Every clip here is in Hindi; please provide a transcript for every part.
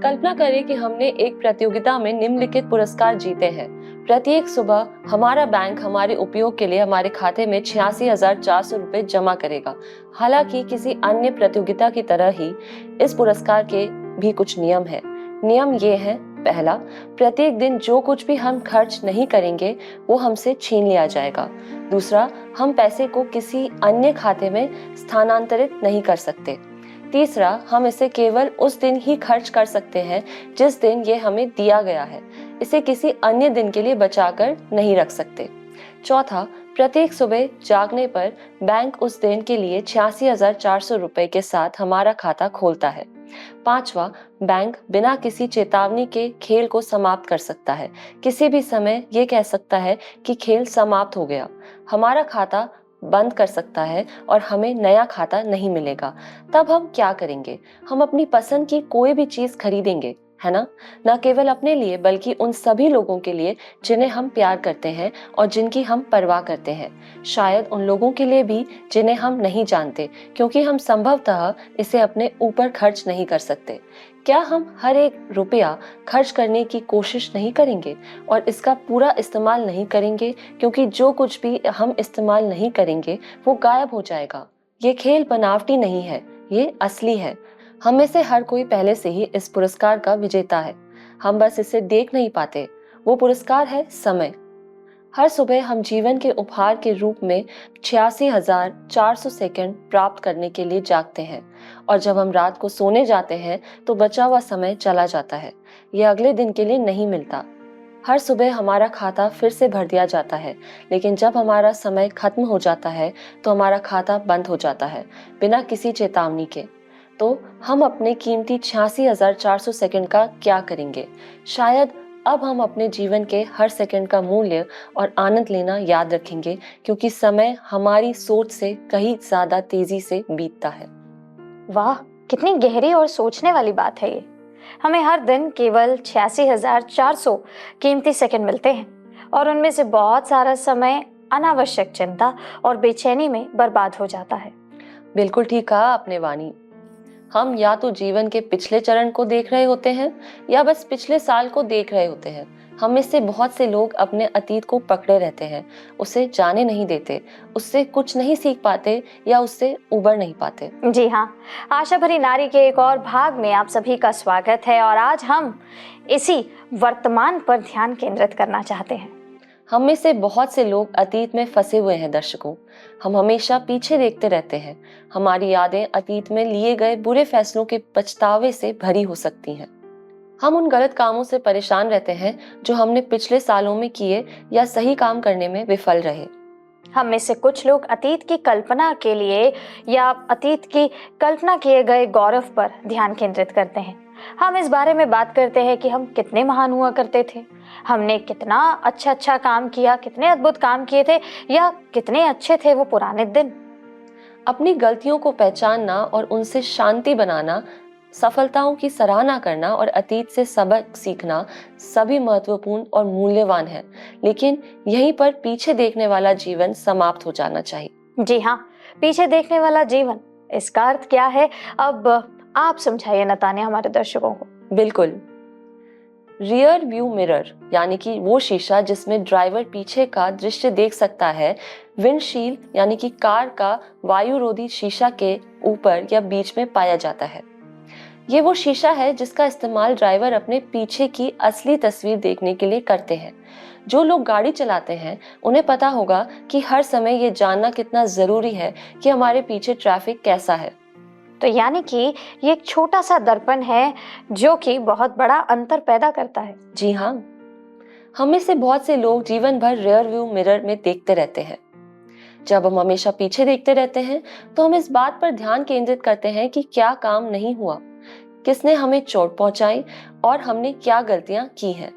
कल्पना करें कि हमने एक प्रतियोगिता में निम्नलिखित पुरस्कार जीते हैं। प्रत्येक सुबह हमारा बैंक हमारे उपयोग के लिए हमारे खाते में 86,400 रुपए जमा करेगा। हालांकि किसी अन्य प्रतियोगिता की तरह ही इस पुरस्कार के भी कुछ नियम हैं। नियम ये हैं: पहला, प्रत्येक दिन जो कुछ भी हम खर्च नहीं करेंगे वो हमसे छीन लिया जाएगा। दूसरा, हम पैसे को किसी अन्य खाते में स्थानांतरित नहीं कर सकते। तीसरा, हम इसे केवल उस दिन ही खर्च कर सकते हैं जिस दिन ये हमें दिया गया है। इसे किसी अन्य दिन के लिए बचाकर नहीं रख सकते। चौथा, प्रत्येक सुबह जागने पर बैंक उस दिन के लिए 86,400 रुपए के साथ हमारा खाता खोलता है। पांचवा, बैंक बिना किसी चेतावनी के खेल को समाप्त कर सकता है। किसी भी समय ये कह सकता है कि खेल समाप्त हो गया। हमारा खाता बंद कर सकता है और हमें नया खाता नहीं मिलेगा। तब हम क्या करेंगे? हम अपनी पसंद की कोई भी चीज खरीदेंगे, है ना? न केवल अपने लिए बल्कि उन सभी लोगों के लिए जिन्हें हम प्यार करते हैं और जिनकी हम परवाह करते हैं। शायद उन लोगों के लिए भी जिन्हें हम नहीं जानते, क्योंकि हम संभवतः इसे अपने ऊपर खर्च नहीं कर सकते। क्या हम हर एक रुपया खर्च करने की कोशिश नहीं करेंगे और इसका पूरा इस्तेमाल नहीं करेंगे, क्योंकि जो कुछ भी हम इस्तेमाल नहीं करेंगे वो गायब हो जाएगा। ये खेल बनावटी नहीं है, ये असली है। हम में से हर कोई पहले से ही इस पुरस्कार का विजेता है। हम बस इसे देख नहीं पाते। वो पुरस्कार है समय। हर सुबह हम जीवन के उपहार के रूप में 86,400 सेकंड प्राप्त करने के लिए जागते हैं, और जब हम रात को सोने जाते हैं तो बचा हुआ समय चला जाता है। यह अगले दिन के लिए नहीं मिलता। हर सुबह हमारा खाता फिर से भर दिया जाता है, लेकिन जब हमारा समय खत्म हो जाता है तो हमारा खाता बंद हो जाता है, बिना किसी चेतावनी के। तो हम अपने कीमती 86,400 सेकंड का क्या करेंगे? शायद अब हम अपने जीवन के हर सेकंड का मूल्य और आनंद लेना याद रखेंगे, क्योंकि समय हमारी सोच से कहीं ज्यादा तेजी से बीतता है। वाह, कितनी गहरी और सोचने वाली बात है ये। हमें हर दिन केवल 86,400 कीमती सेकंड मिलते हैं और उनमें से बहुत सारा समय अनावश्यक चिंता और बेचैनी में बर्बाद हो जाता है। बिल्कुल ठीक कहा आपने वाणी। हम या तो जीवन के पिछले चरण को देख रहे होते हैं या बस पिछले साल को देख रहे होते हैं। हम में से बहुत से लोग अपने अतीत को पकड़े रहते हैं, उसे जाने नहीं देते, उससे कुछ नहीं सीख पाते या उससे उबर नहीं पाते। जी हाँ, आशा भरी नारी के एक और भाग में आप सभी का स्वागत है और आज हम इसी वर्तमान पर ध्यान केंद्रित करना चाहते हैं। हम में से बहुत से लोग अतीत में फंसे हुए हैं दर्शकों। हम हमेशा पीछे देखते रहते हैं। हमारी यादें अतीत में लिए गए बुरे फैसलों के पछतावे से भरी हो सकती हैं। हम उन गलत कामों से परेशान रहते हैं जो हमने पिछले सालों में किए या सही काम करने में विफल रहे। हम में से कुछ लोग अतीत की कल्पना के लिए या अतीत की कल्पना किए गए गौरव पर ध्यान केंद्रित करते हैं। हम इस बारे में बात करते हैं कि हम कितने महान हुआ करते थे, हमने कितना अच्छा काम किया, कितने अद्भुत काम किए थे, या कितने अच्छे थे वो पुराने दिन। अपनी गलतियों को पहचानना और उनसे शांति बनाना, सफलताओं की सराहना करना और अतीत से सबक सीखना सभी महत्वपूर्ण और मूल्यवान है। लेकिन यहीं पर पीछे देखने वाला जीवन समाप्त हो जाना चाहिए। जी हाँ, पीछे देखने वाला जीवन, इसका अर्थ क्या है? अब आप समझाइए नतानिया हमारे दर्शकों को। बिल्कुल। रियर व्यू मिरर यानी कि वो शीशा जिसमें ड्राइवर पीछे का दृश्य देख सकता है, विंडशील्ड यानी कि कार का वायुरोधी शीशा के ऊपर या बीच में पाया जाता है। ये वो शीशा है जिसका इस्तेमाल ड्राइवर अपने पीछे की असली तस्वीर देखने के लिए करते हैं। जो लोग गाड़ी चलाते हैं उन्हें पता होगा कि हर समय ये जानना कितना जरूरी है कि हमारे पीछे ट्रैफिक कैसा है। तो यानी कि ये एक छोटा सा दर्पण है जो कि बहुत बड़ा अंतर पैदा करता है। जी हाँ, हम में से बहुत से लोग जीवन भर रियर व्यू मिरर में देखते रहते हैं। जब हम हमेशा पीछे देखते रहते हैं तो हम इस बात पर ध्यान केंद्रित करते हैं कि क्या काम नहीं हुआ, किसने हमें चोट पहुंचाई और हमने क्या गलतियां की हैं।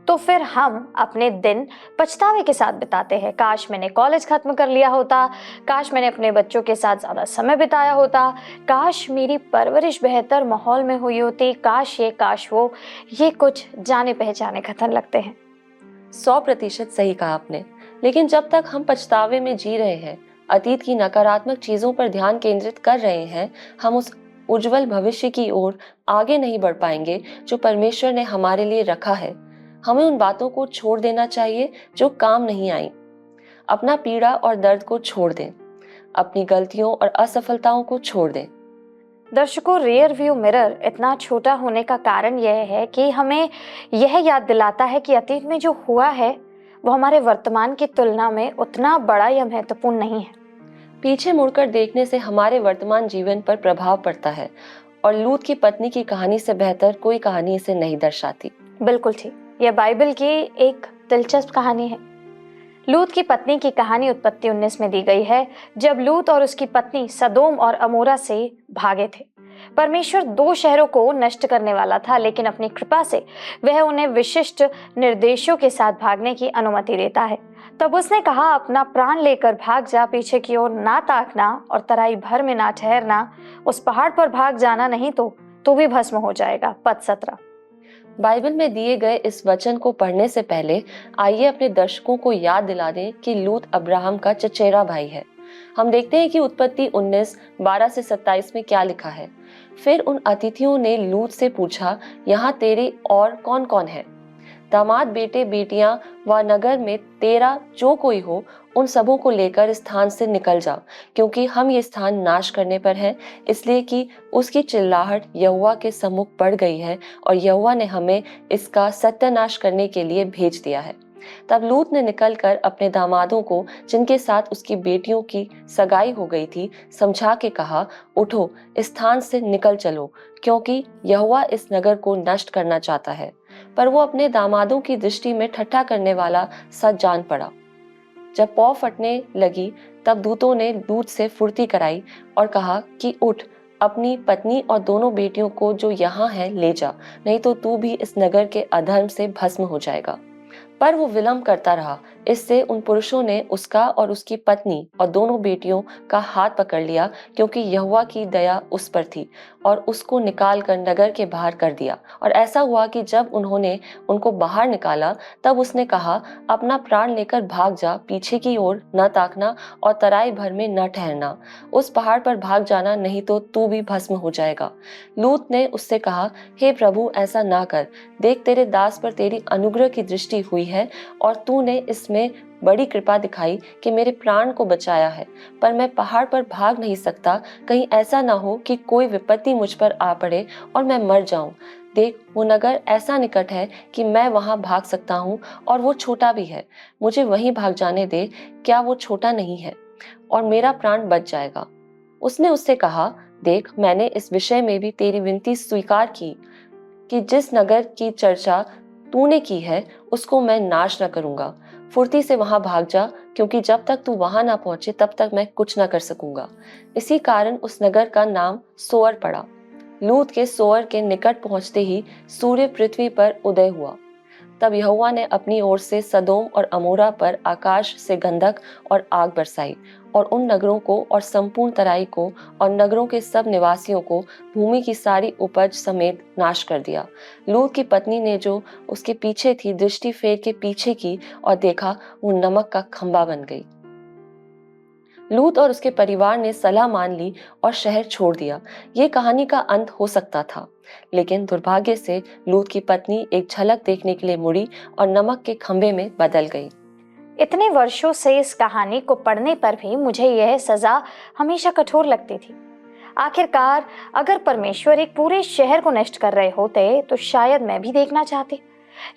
तो फिर हम अपने दिन पछतावे के साथ बिताते हैं। काश मैंने कॉलेज खत्म कर लिया होता, काश मैंने अपने बच्चों के साथ ज्यादा समय बिताया होता, काश मेरी परवरिश बेहतर माहौल में हुई होती, काश ये काश वो, ये कुछ जाने पहचाने कथन लगते हैं। 100% सही कहा आपने। लेकिन जब तक हम पछतावे में जी रहे हैं, अतीत की नकारात्मक चीजों पर ध्यान केंद्रित कर रहे हैं, हम उस उज्जवल भविष्य की ओर आगे नहीं बढ़ पाएंगे जो परमेश्वर ने हमारे लिए रखा है। हमें उन बातों को छोड़ देना चाहिए जो काम नहीं आई। अपना पीड़ा और दर्द को छोड़ दें, अपनी गलतियों और असफलताओं को छोड़ दें। दर्शकों, रियर व्यू मिरर इतना छोटा होने का कारण यह है कि हमें यह याद दिलाता है कि अतीत में जो हुआ है वो हमारे वर्तमान की तुलना में उतना बड़ा या महत्वपूर्ण नहीं है। पीछे मुड़कर देखने से हमारे वर्तमान जीवन पर प्रभाव पड़ता है और लूत की पत्नी की कहानी से बेहतर कोई कहानी इसे नहीं दर्शाती। बिल्कुल ठीक, यह बाइबल की एक दिलचस्प कहानी है। लूत की पत्नी की कहानी उत्पत्ति 19 में दी गई है, जब लूत और उसकी पत्नी सदोम और अमोरा से भागे थे। परमेश्वर 2 शहरों को नष्ट करने वाला था, लेकिन अपनी कृपा से वह उन्हें विशिष्ट निर्देशों के साथ भागने की अनुमति देता है। तब उसने कहा, अपना प्राण लेकर भाग जा, पीछे की ओर ना ताकना और तराई भर में ना ठहरना। उस पहाड़ पर भाग जाना, नहीं तो तू भी भस्म हो जाएगा। पद 17। बाइबल में दिए गए इस वचन को पढ़ने से पहले आइए अपने दर्शकों को याद दिला दें कि लूत अब्राहम का चचेरा भाई है। हम देखते हैं कि उत्पत्ति 19:12 से 27 में क्या लिखा है। फिर उन अतिथियों ने लूत से पूछा, यहाँ तेरे और कौन कौन है? दामाद, बेटे बेटियां व नगर में तेरा जो कोई हो, उन सबों को लेकर इस स्थान से निकल जा, क्योंकि हम ये स्थान नाश करने पर हैं, इसलिए कि उसकी चिल्लाहट यहोवा के सम्मुख बढ़ गई है और यहोवा ने हमें इसका सत्यानाश करने के लिए भेज दिया है। तब लूत ने निकलकर अपने दामादों को, जिनके साथ उसकी बेटियों की सगाई हो गई थी, समझा के कहा, उठो, इस स्थान से निकल चलो, क्योंकि यहोवा इस नगर को नष्ट करना चाहता है। पर वो अपने दामादों की दृष्टि में ठट्ठा करने वाला सा जान पड़ा। जब पौ फटने लगी, तब दूतों ने लूत से फुर्ती कराई और कहा कि उठ, अपनी पत्नी और दोनों बेटियों को जो यहाँ है ले जा, नहीं तो तू भी इस नगर के अधर्म से भस्म हो जाएगा। पर वो विलंब करता रहा। इससे उन पुरुषों ने उसका और उसकी पत्नी और दोनों बेटियों का हाथ पकड़ लिया, क्योंकि यहोवा की दया उस पर थी, और उसको निकाल कर नगर के बाहर कर दिया। और ऐसा हुआ कि जब उन्होंने उनको बाहर निकाला, तब उसने कहा, अपना प्राण लेकर भाग जा, पीछे की ओर न ताकना और तराई भर में न ठहरना। उस पहाड़ पर भाग जाना, नहीं तो तू भी भस्म हो जाएगा। लूत ने उससे कहा, हे प्रभु, ऐसा ना कर। देख, तेरे दास पर तेरी अनुग्रह की दृष्टि हुई है और तूने इसमें बड़ी कृपा दिखाई कि मेरे प्राण को बचाया है। पर मैं पहाड़ पर भाग नहीं सकता, कहीं ऐसा ना हो कि कोई विपत्ति मुझ पर आ पड़े और मैं मर जाऊं। देख, वो नगर ऐसा निकट है कि मैं वहां भाग सकता हूं, और वो छोटा भी है। मुझे वहीं भाग जाने दे, क्या वो छोटा नहीं है? और मेरा प्राण बच जाएगा। उसने उससे कहा, देख, मैंने इस विषय में भी तेरी विनती स्वीकार की कि जिस नगर की चर्चा तूने की है उसको मैं नाश न करूंगा। फुर्ती से वहां भाग जा, क्योंकि जब तक तू वहां ना पहुंचे तब तक मैं कुछ न कर सकूंगा। इसी कारण उस नगर का नाम सोअर पड़ा। लूत के सोअर के निकट पहुंचते ही सूर्य पृथ्वी पर उदय हुआ। तब यहोवा ने अपनी ओर से सदोम और अमोरा पर आकाश से गंधक और आग बरसाई, और उन नगरों को और संपूर्ण तराई को और नगरों के सब निवासियों को भूमि की सारी उपज समेत नाश कर दिया। लूत की पत्नी ने जो उसके पीछे थी, दृष्टि फेर के पीछे की और देखा, वो नमक का खंबा बन गई। लूत और उसके परिवार ने सलाह मान ली और शहर छोड़ दिया। ये कहानी का अंत हो सकता था, लेकिन दुर्भाग्य से लूत की पत्नी एक झलक देखने के लिए मुड़ी और नमक के खंबे में बदल गई। इतने वर्षों से इस कहानी को पढ़ने पर भी मुझे यह सजा हमेशा कठोर लगती थी। आखिरकार अगर परमेश्वर एक पूरे शहर को नष्ट कर रहे होते तो शायद मैं भी देखना चाहती,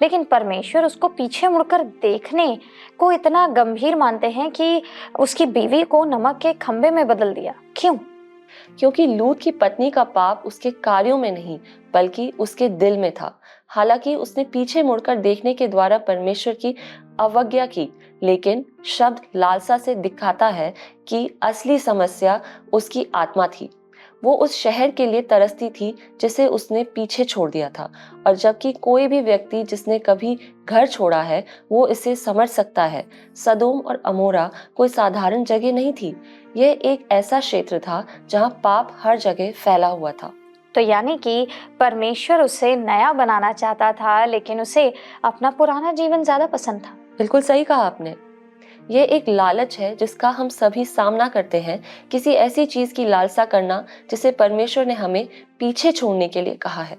लेकिन परमेश्वर उसको पीछे मुड़कर देखने को इतना गंभीर मानते हैं कि उसकी बीवी को नमक के खंबे में बदल दिया। क्यों? क्योंकि लूत की पत्नी का पाप उसके कार्यों में नहीं, बल्कि उसके दिल में था। हालांकि उसने पीछे मुड़कर देखने के द्वारा परमेश्वर की अवज्ञा की, लेकिन शब्द लालसा से दिखाता है कि असली समस्या उसकी आत्मा थी। वो उस शहर के लिए तरसती थी जिसे उसने पीछे छोड़ दिया था, और जबकि कोई भी व्यक्ति जिसने कभी घर छोड़ा है वो इसे समझ सकता है। सदोम और अमोरा कोई साधारण जगह नहीं थी। यह एक ऐसा क्षेत्र था जहां पाप हर जगह फैला हुआ था। तो यानी कि परमेश्वर उसे नया बनाना चाहता था, लेकिन उसे अपना पुराना जीवन ज्यादा पसंद था। बिल्कुल सही कहा आपने। ये एक लालच है जिसका हम सभी सामना करते हैं, किसी ऐसी चीज की लालसा करना जिसे परमेश्वर ने हमें पीछे छोड़ने के लिए कहा है।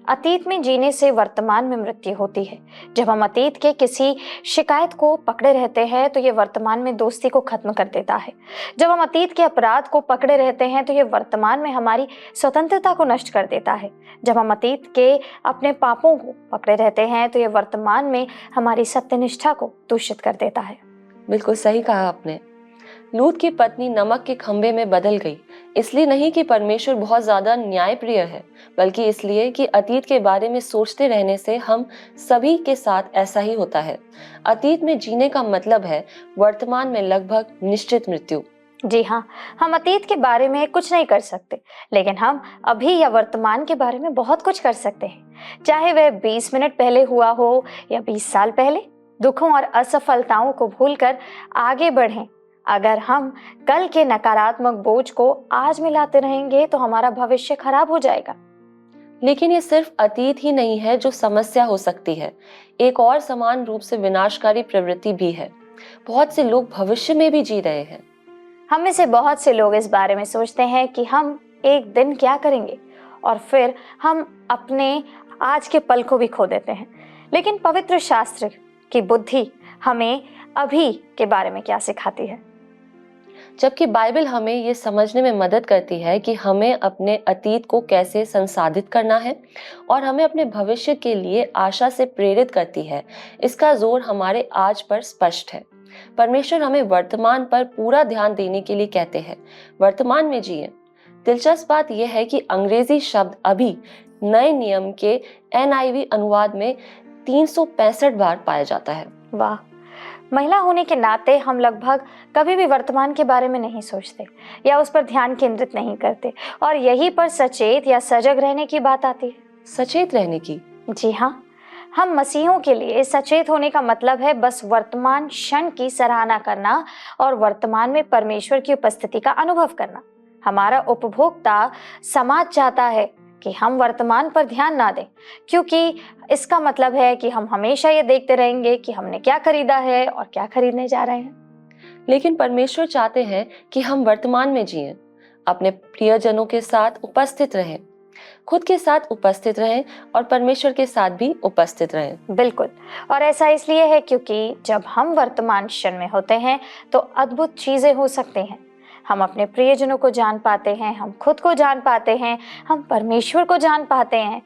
अतीत में जीने से वर्तमान में मृत्यु होती है। जब हम अतीत के किसी शिकायत को पकड़े रहते हैं तो ये वर्तमान में दोस्ती को खत्म कर देता है। जब हम अतीत के अपराध को पकड़े रहते हैं तो ये वर्तमान में हमारी स्वतंत्रता को नष्ट कर देता है। जब हम अतीत के अपने पापों को पकड़े रहते हैं तो ये वर्तमान में हमारी सत्यनिष्ठा को दूषित कर देता है। बिल्कुल सही कहा आपने। लूत की पत्नी नमक के खंभे में बदल गई, इसलिए नहीं कि परमेश्वर बहुत ज्यादा न्यायप्रिय है, बल्कि इसलिए कि अतीत के बारे में सोचते रहने से हम सभी के साथ ऐसा ही होता है। अतीत में जीने का मतलब है वर्तमान में लगभग निश्चित मृत्यु। जी हाँ, हम अतीत के बारे में कुछ नहीं कर सकते, लेकिन हम अभी या वर्तमान के बारे में बहुत कुछ कर सकते हैं। चाहे वह 20 मिनट पहले हुआ हो या 20 साल पहले। दुखों और असफलताओं को भूलकर आगे बढ़ें। अगर हम कल के नकारात्मक बोझ को आज में लाते रहेंगे तो हमारा भविष्य खराब हो जाएगा। लेकिन ये सिर्फ अतीत ही नहीं है जो समस्या हो सकती है, एक और समान रूप से विनाशकारी प्रवृत्ति भी है। बहुत से लोग भविष्य में भी जी रहे हैं। हम में से बहुत से लोग इस बारे में सोचते हैं कि हम एक दिन क्या करेंगे, और फिर हम अपने आज के पल को भी खो देते हैं। लेकिन पवित्र शास्त्र की बुद्धि हमें अभी के बारे में क्या सिखाती है? जबकि बाइबल हमें ये समझने में मदद करती है कि हमें अपने अतीत को कैसे संसाधित करना है और हमें अपने भविष्य के लिए आशा से प्रेरित करती है। इसका जोर हमारे आज पर स्पष्ट है। परमेश्वर हमें वर्तमान पर पूरा ध्यान देने के लिए कहते हैं। वर्तमान में जिए। दिलचस्प बात यह है कि अंग्रेजी शब्द अभी नए नियम के NIV अनुवाद में 365 बार पाया जाता है। वाह! महिला होने के नाते हम लगभग कभी भी वर्तमान के बारे में नहीं सोचते या उस पर ध्यान केंद्रित नहीं करते, और यहीं पर सचेत या सजग रहने की बात आती है। सचेत रहने की? जी हाँ, हम मसीहों के लिए सचेत होने का मतलब है बस वर्तमान क्षण की सराहना करना और वर्तमान में परमेश्वर की उपस्थिति का अनुभव करना। हमारा उपभोक्ता समाज चाहता है कि हम वर्तमान पर ध्यान ना दें, क्योंकि इसका मतलब है कि हम हमेशा ये देखते रहेंगे कि हमने क्या खरीदा है और क्या खरीदने जा रहे हैं। लेकिन परमेश्वर चाहते हैं कि हम वर्तमान में जिएं, अपने प्रियजनों के साथ उपस्थित रहें, खुद के साथ उपस्थित रहें और परमेश्वर के साथ भी उपस्थित रहें। बिल्कुल, और ऐसा इसलिए है क्योंकि जब हम वर्तमान क्षण में होते हैं तो अद्भुत चीजें हो सकती हैं। हम अपने प्रियजनों को जान पाते हैं, हम खुद को जान पाते हैं, हम परमेश्वर को जान पाते हैं,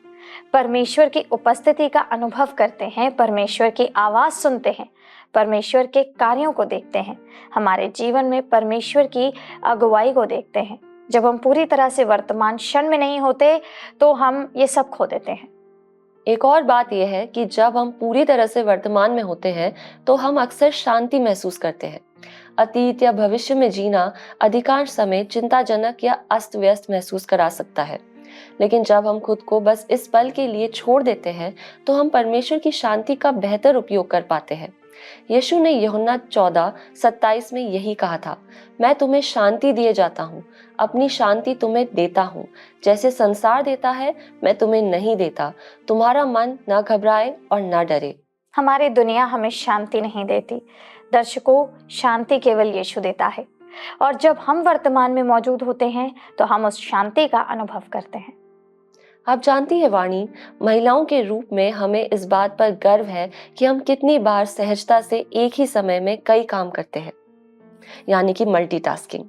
परमेश्वर की उपस्थिति का अनुभव करते हैं, परमेश्वर की आवाज सुनते हैं, परमेश्वर के कार्यों को देखते हैं, हमारे जीवन में परमेश्वर की अगुवाई को देखते हैं। जब हम पूरी तरह से वर्तमान क्षण में नहीं होते तो हम ये सब खो देते हैं। एक और बात यह है कि जब हम पूरी तरह से वर्तमान में होते हैं तो हम अक्सर शांति महसूस करते हैं। अतीत या भविष्य में जीना अधिकांश समय चिंताजनक या अस्त व्यस्त महसूस करा सकता है, लेकिन जब हम खुद को बस इस पल के लिए छोड़ देते हैं तो हम परमेश्वर की शांति का बेहतर उपयोग कर पाते हैं। यीशु ने यूहन्ना 14:27 में यही कहा था, मैं तुम्हें शांति दिए जाता हूँ, अपनी शांति तुम्हें देता हूँ, जैसे संसार देता है मैं तुम्हें नहीं देता। तुम्हारा मन न घबराए और न डरे। हमारी दुनिया हमें शांति नहीं देती। दर्शकों, शांति केवल यीशु देता है, और जब हम वर्तमान में मौजूद होते हैं तो हम उस शांति का अनुभव करते हैं। आप जानती हैं वाणी, महिलाओं के रूप में हमें इस बात पर गर्व है कि हम कितनी बार सहजता से एक ही समय में कई काम करते हैं, यानी कि मल्टीटास्किंग।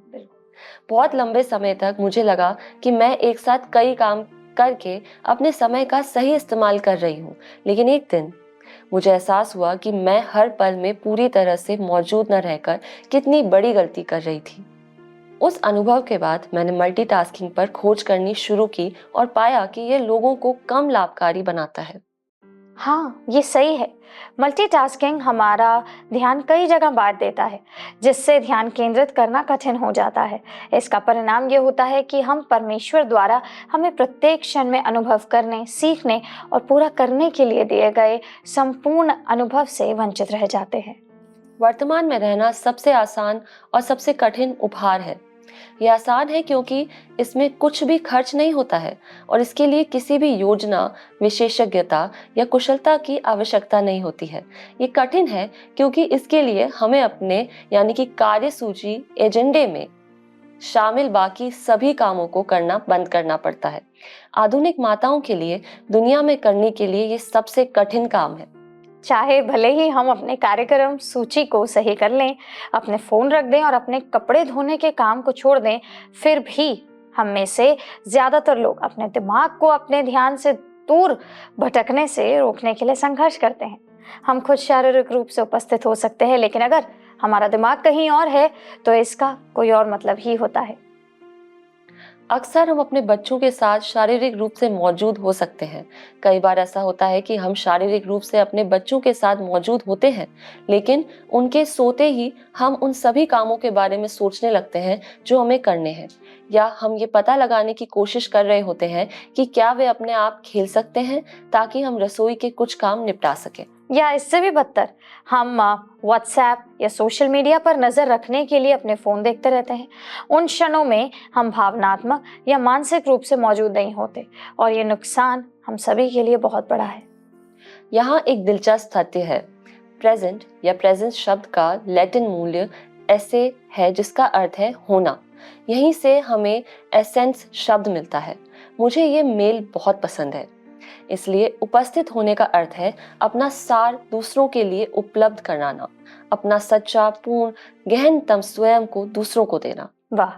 बहुत लंबे समय तक मुझे लगा कि मैं एक साथ कई काम करके अपने समय का सही इस्तेमाल कर रही हूँ, लेकिन एक दिन मुझे एहसास हुआ कि मैं हर पल में पूरी तरह से मौजूद न रहकर कितनी बड़ी गलती कर रही थी। उस अनुभव के बाद मैंने मल्टीटास्किंग पर खोज करनी शुरू की और पाया कि यह लोगों को कम लाभकारी बनाता है। हाँ, ये सही है। मल्टीटास्किंग हमारा ध्यान कई जगह बांट देता है, जिससे ध्यान केंद्रित करना कठिन हो जाता है। इसका परिणाम ये होता है कि हम परमेश्वर द्वारा हमें प्रत्येक क्षण में अनुभव करने, सीखने और पूरा करने के लिए दिए गए संपूर्ण अनुभव से वंचित रह जाते हैं। वर्तमान में रहना सबसे आसान और सबसे कठिन उपहार है। ये आसान है क्योंकि इसमें कुछ भी खर्च नहीं होता है और इसके लिए किसी भी योजना, विशेषज्ञता या कुशलता की आवश्यकता नहीं होती है। ये कठिन है क्योंकि इसके लिए हमें अपने यानी कि कार्य सूची एजेंडे में शामिल बाकी सभी कामों को करना बंद करना पड़ता है। आधुनिक माताओं के लिए दुनिया में करने के लिए ये सबसे कठिन काम है। चाहे भले ही हम अपने कार्यक्रम सूची को सही कर लें, अपने फोन रख दें और अपने कपड़े धोने के काम को छोड़ दें, फिर भी हम में से ज्यादातर लोग अपने दिमाग को अपने ध्यान से दूर भटकने से रोकने के लिए संघर्ष करते हैं। हम खुद शारीरिक रूप से उपस्थित हो सकते हैं, लेकिन अगर हमारा दिमाग कहीं और है तो इसका कोई और मतलब ही होता है। अक्सर हम अपने बच्चों के साथ शारीरिक रूप से मौजूद हो सकते हैं। कई बार ऐसा होता है कि हम शारीरिक रूप से अपने बच्चों के साथ मौजूद होते हैं, लेकिन उनके सोते ही हम उन सभी कामों के बारे में सोचने लगते हैं जो हमें करने हैं, या हम ये पता लगाने की कोशिश कर रहे होते हैं कि क्या वे अपने आप खेल सकते हैं ताकि हम रसोई के कुछ काम निपटा सकें। या इससे भी बदतर, हम व्हाट्सएप या सोशल मीडिया पर नजर रखने के लिए अपने फोन देखते रहते हैं। उन क्षणों में हम भावनात्मक या मानसिक रूप से मौजूद नहीं होते और ये नुकसान हम सभी के लिए बहुत बड़ा है। यहाँ एक दिलचस्प तथ्य है। प्रेजेंट या प्रेजेंस शब्द का लैटिन मूल्य ऐसे है जिसका अर्थ है होना। यहीं से हमें एसेंस शब्द मिलता है। मुझे ये मेल बहुत पसंद है। इसलिए उपस्थित होने का अर्थ है अपना सार दूसरों के लिए उपलब्ध कराना, अपना सच्चा, पूर्ण, गहनतम स्वयं को दूसरों को देना। वाह,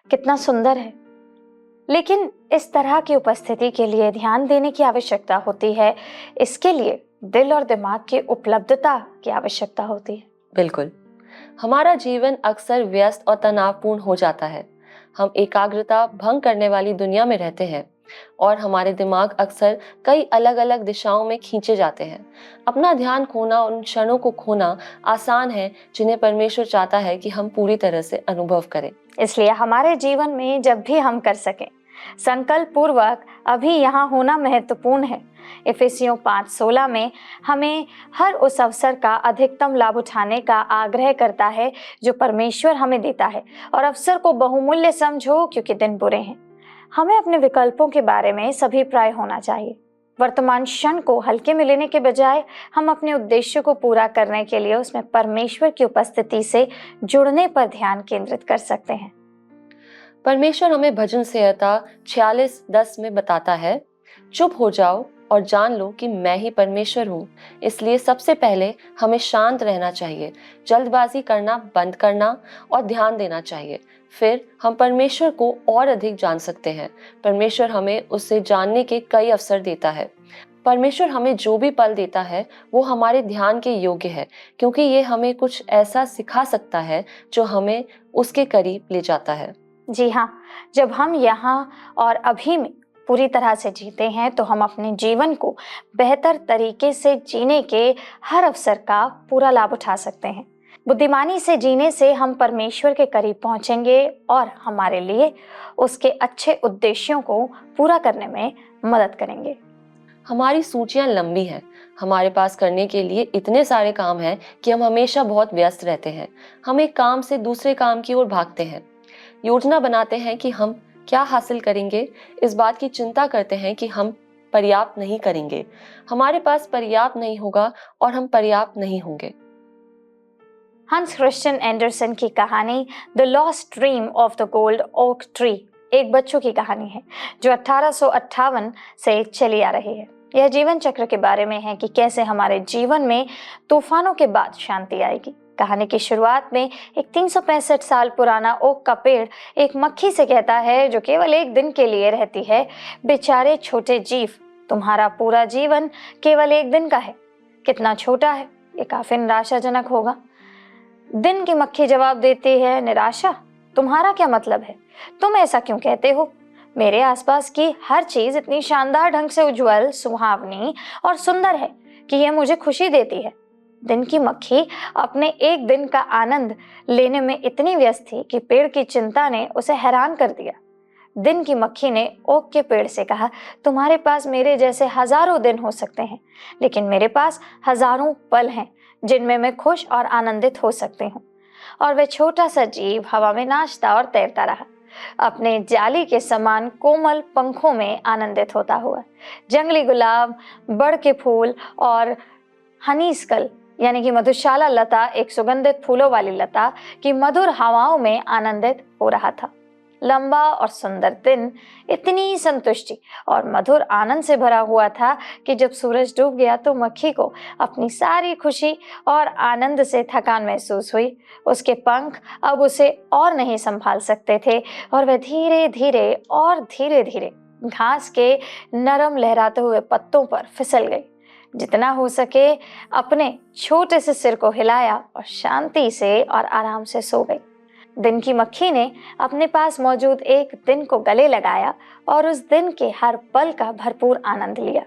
कितना सुंदर है। लेकिन इस तरह की उपस्थिति के लिए ध्यान देने की आवश्यकता होती है। इसके लिए दिल और दिमाग की उपलब्धता की आवश्यकता होती है। बिल्कुल। हमारा जीवन अक्सर व्यस्त और तनावपूर्ण हो जाता है। हम एकाग्रता भंग करने वाली दुनिया में रहते हैं और हमारे दिमाग अक्सर कई अलग अलग दिशाओं में खींचे जाते हैं। अपना ध्यान खोना, उन क्षणों को खोना आसान है जिन्हें परमेश्वर चाहता है कि हम पूरी तरह से अनुभव करें। इसलिए हमारे जीवन में जब भी हम कर सकें, संकल्प पूर्वक अभी यहाँ होना महत्वपूर्ण है। इफिसियों 5:16 में हमें हर उस अवसर का अधिकतम लाभ उठाने का आग्रह करता है जो परमेश्वर हमें देता है, और अवसर को बहुमूल्य समझो क्योंकि दिन बुरे हैं। हमें अपने विकल्पों के बारे में सभिप्राय होना चाहिए। वर्तमान क्षण को हल्के में लेने के बजाय हम अपने उद्देश्य को पूरा करने के लिए उसमें परमेश्वर की उपस्थिति से जुड़ने पर ध्यान केंद्रित कर सकते हैं। परमेश्वर हमें भजन संहिता 46:10 में बताता है, चुप हो जाओ और जान लो कि मैं ही परमेश्वर हूँ। इसलिए सबसे पहले हमें शांत रहना चाहिए, जल्दबाजी करना बंद करना और ध्यान देना चाहिए। फिर हम परमेश्वर को और अधिक जान सकते हैं। परमेश्वर हमें उससे जानने के कई अवसर देता है। परमेश्वर हमें जो भी पल देता है वो हमारे ध्यान के योग्य है, क्योंकि ये हमें कुछ ऐसा सिखा सकता है जो हमें उसके करीब ले जाता है। जी हाँ, जब हम यहाँ और अभी में पूरी तरह से जीते हैं तो हम अपने जीवन को बेहतर तरीके से जीने के हर अवसर का पूरा लाभ उठा सकते हैं। बुद्धिमानी से जीने से हम परमेश्वर के करीब पहुंचेंगे और हमारे लिए उसके अच्छे उद्देश्यों को पूरा करने में मदद करेंगे। हमारी सूचियां लंबी हैं। हमारे पास करने के लिए इतने सारे काम हैं कि हम हमेशा बहुत व्यस्त रहते हैं। हम एक काम से दूसरे काम की ओर भागते हैं, योजना बनाते हैं कि हम क्या हासिल करेंगे, इस बात की चिंता करते हैं कि हम पर्याप्त नहीं करेंगे, हमारे पास पर्याप्त नहीं होगा और हम पर्याप्त नहीं होंगे। हंस क्रिश्चियन एंडरसन की कहानी the lost dream of the gold oak tree एक बच्चों की कहानी है जो 1858 से चली आ रही है। यह जीवन चक्र के बारे में है कि कैसे हमारे जीवन में तूफानों के बाद शांति आएगी। कहानी की शुरुआत में एक 365 साल पुराना ओक का पेड़ एक मक्खी से कहता है, जो केवल एक दिन के लिए रहती है, बेचारे छोटे जीव, तुम्हारा पूरा जीवन केवल एक दिन का है। कितना छोटा है, ये काफी निराशाजनक होगा। दिन की मक्खी जवाब देती है, निराशा? तुम्हारा क्या मतलब है? तुम ऐसा क्यों कहते हो? मेरे आसपास की हर चीज इतनी शानदार ढंग से उज्जवल, सुहावनी और सुंदर है कि यह मुझे खुशी देती है। दिन की मक्खी अपने एक दिन का आनंद लेने में इतनी व्यस्त थी कि पेड़ की चिंता ने उसे हैरान कर दिया। दिन की मक्खी ने ओक के पेड़ से कहा, तुम्हारे पास मेरे जैसे हजारों दिन हो सकते हैं, लेकिन मेरे पास हजारों पल हैं जिनमें मैं खुश और आनंदित हो सकती हूँ। और वह छोटा सा जीव हवा में नाचता और तैरता रहा, अपने जाली के समान कोमल पंखों में आनंदित होता हुआ। जंगली गुलाब, बड़ के फूल और हनीसकल यानी कि मधुशाला लता, एक सुगंधित फूलों वाली लता की मधुर हवाओं में आनंदित हो रहा था। लंबा और सुंदर दिन इतनी संतुष्टि और मधुर आनंद से भरा हुआ था कि जब सूरज डूब गया तो मक्खी को अपनी सारी खुशी और आनंद से थकान महसूस हुई। उसके पंख अब उसे और नहीं संभाल सकते थे और वह धीरे धीरे घास के नरम लहराते हुए पत्तों पर फिसल गई। जितना हो सके अपने छोटे से सिर को हिलाया और शांति से और आराम से सो गई। दिन की मक्खी ने अपने पास मौजूद एक दिन को गले लगाया और उस दिन के हर पल का भरपूर आनंद लिया।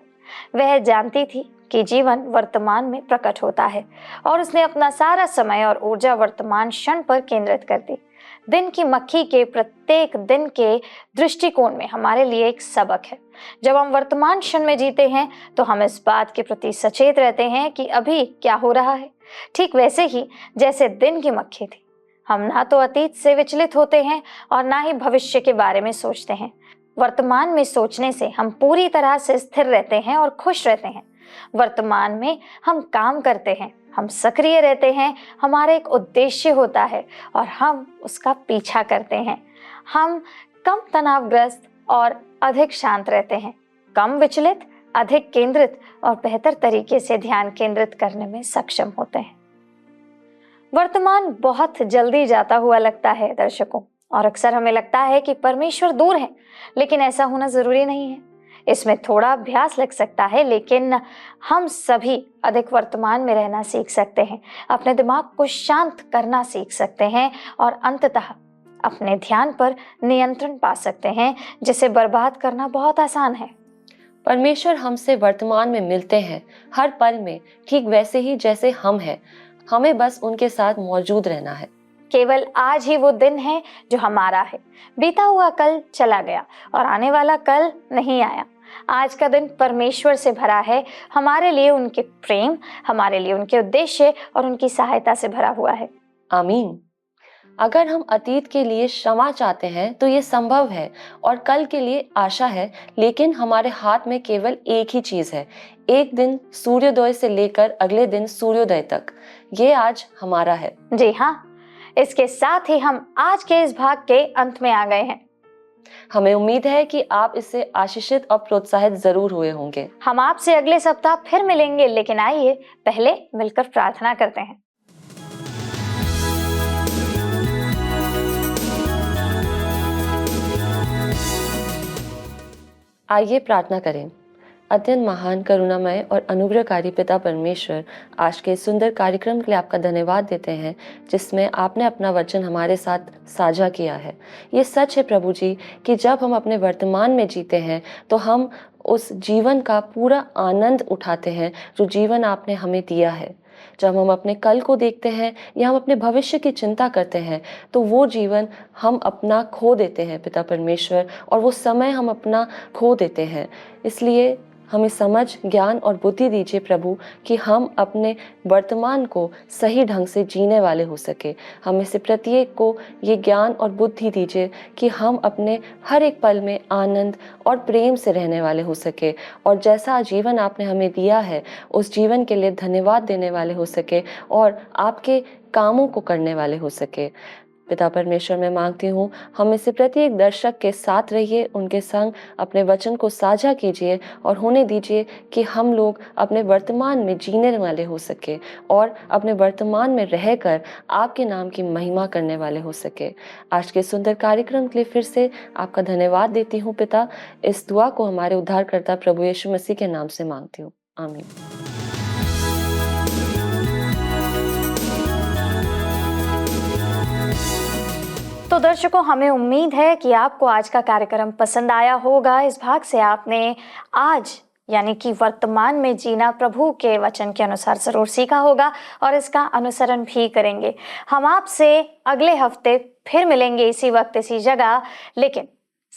वह जानती थी कि जीवन वर्तमान में प्रकट होता है और उसने अपना सारा समय और ऊर्जा वर्तमान क्षण पर केंद्रित कर दी। दिन की मक्खी के प्रत्येक दिन के दृष्टिकोण में हमारे लिए एक सबक है। जब हम वर्तमान क्षण में जीते हैं तो हम इस बात के प्रति सचेत रहते हैं कि अभी क्या हो रहा है। ठीक वैसे ही जैसे दिन की मक्खी थी, हम ना तो अतीत से विचलित होते हैं और ना ही भविष्य के बारे में सोचते हैं। वर्तमान में सोचने से हम पूरी तरह से स्थिर रहते हैं और खुश रहते हैं। वर्तमान में हम काम करते हैं, हम सक्रिय रहते हैं, हमारा एक उद्देश्य होता है और हम उसका पीछा करते हैं। हम कम तनावग्रस्त और अधिक शांत रहते हैं, कम विचलित, अधिक केंद्रित और बेहतर तरीके से ध्यान केंद्रित करने में सक्षम होते हैं। वर्तमान बहुत जल्दी जाता हुआ लगता है दर्शकों, और अक्सर हमें लगता है कि परमेश्वर दूर है, लेकिन ऐसा होना जरूरी नहीं है। इसमें थोड़ा अभ्यास लग सकता है, लेकिन हम सभी अधिक वर्तमान में रहना सीख सकते हैं, अपने दिमाग को शांत करना सीख सकते हैं और अंततः अपने ध्यान पर नियंत्रण पा सकते हैं, जिसे बर्बाद करना बहुत आसान है। परमेश्वर हमसे वर्तमान में मिलते हैं हर पल में, ठीक वैसे ही जैसे हम हैं। हमें बस उनके साथ मौजूद रहना है। केवल आज ही वो दिन है जो हमारा है। बीता हुआ कल चला गया और आने वाला कल नहीं आया। आज का दिन परमेश्वर से भरा है, हमारे लिए उनके प्रेम, हमारे लिए उनके उद्देश्य और उनकी सहायता से भरा हुआ है। आमीन। अगर हम अतीत के लिए क्षमा चाहते हैं तो ये संभव है, और कल के लिए आशा है, लेकिन हमारे हाथ में केवल एक ही चीज है, एक दिन सूर्योदय से लेकर अगले दिन सूर्योदय तक। ये आज हमारा है। जी हाँ, इसके साथ ही हम आज के इस भाग के अंत में आ गए हैं। हमें उम्मीद है कि आप इससे आशीषित और प्रोत्साहित जरूर हुए होंगे। हम आपसे अगले सप्ताह फिर मिलेंगे, लेकिन आइए पहले मिलकर प्रार्थना करते हैं। आइए प्रार्थना करें। अत्यंत महान, करुणामय और अनुग्रहकारी पिता परमेश्वर, आज के सुंदर कार्यक्रम के लिए आपका धन्यवाद देते हैं, जिसमें आपने अपना वचन हमारे साथ साझा किया है। ये सच है प्रभु जी कि जब हम अपने वर्तमान में जीते हैं तो हम उस जीवन का पूरा आनंद उठाते हैं जो जीवन आपने हमें दिया है। जब हम अपने कल को देखते हैं या हम अपने भविष्य की चिंता करते हैं तो वो जीवन हम अपना खो देते हैं पिता परमेश्वर, और वो समय हम अपना खो देते हैं। इसलिए हमें समझ, ज्ञान और बुद्धि दीजिए प्रभु कि हम अपने वर्तमान को सही ढंग से जीने वाले हो सके। हमें से प्रत्येक को ये ज्ञान और बुद्धि दीजिए कि हम अपने हर एक पल में आनंद और प्रेम से रहने वाले हो सके, और जैसा जीवन आपने हमें दिया है उस जीवन के लिए धन्यवाद देने वाले हो सके और आपके कामों को करने वाले हो सके। पिता परमेश्वर, मैं मांगती हूँ हम में से प्रत्येक दर्शक के साथ रहिए, उनके संग अपने वचन को साझा कीजिए और होने दीजिए कि हम लोग अपने वर्तमान में जीने वाले हो सके और अपने वर्तमान में रहकर आपके नाम की महिमा करने वाले हो सके। आज के सुंदर कार्यक्रम के लिए फिर से आपका धन्यवाद देती हूँ पिता। इस दुआ को हमारे उद्धारकर्ता प्रभु यीशु मसीह के नाम से मांगती हूँ, आमीन। तो दर्शकों, हमें उम्मीद है कि आपको आज का कार्यक्रम पसंद आया होगा। इस भाग से आपने आज यानी कि वर्तमान में जीना प्रभु के वचन के अनुसार जरूर सीखा होगा और इसका अनुसरण भी करेंगे। हम आपसे अगले हफ्ते फिर मिलेंगे इसी वक्त इसी जगह, लेकिन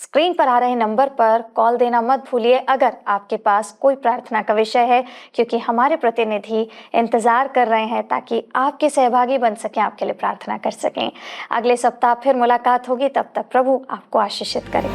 स्क्रीन पर आ रहे नंबर पर कॉल देना मत भूलिए अगर आपके पास कोई प्रार्थना का विषय है, क्योंकि हमारे प्रतिनिधि इंतजार कर रहे हैं ताकि आपके सहभागी बन सकें, आपके लिए प्रार्थना कर सकें। अगले सप्ताह फिर मुलाकात होगी, तब तक प्रभु आपको आशीषित करे।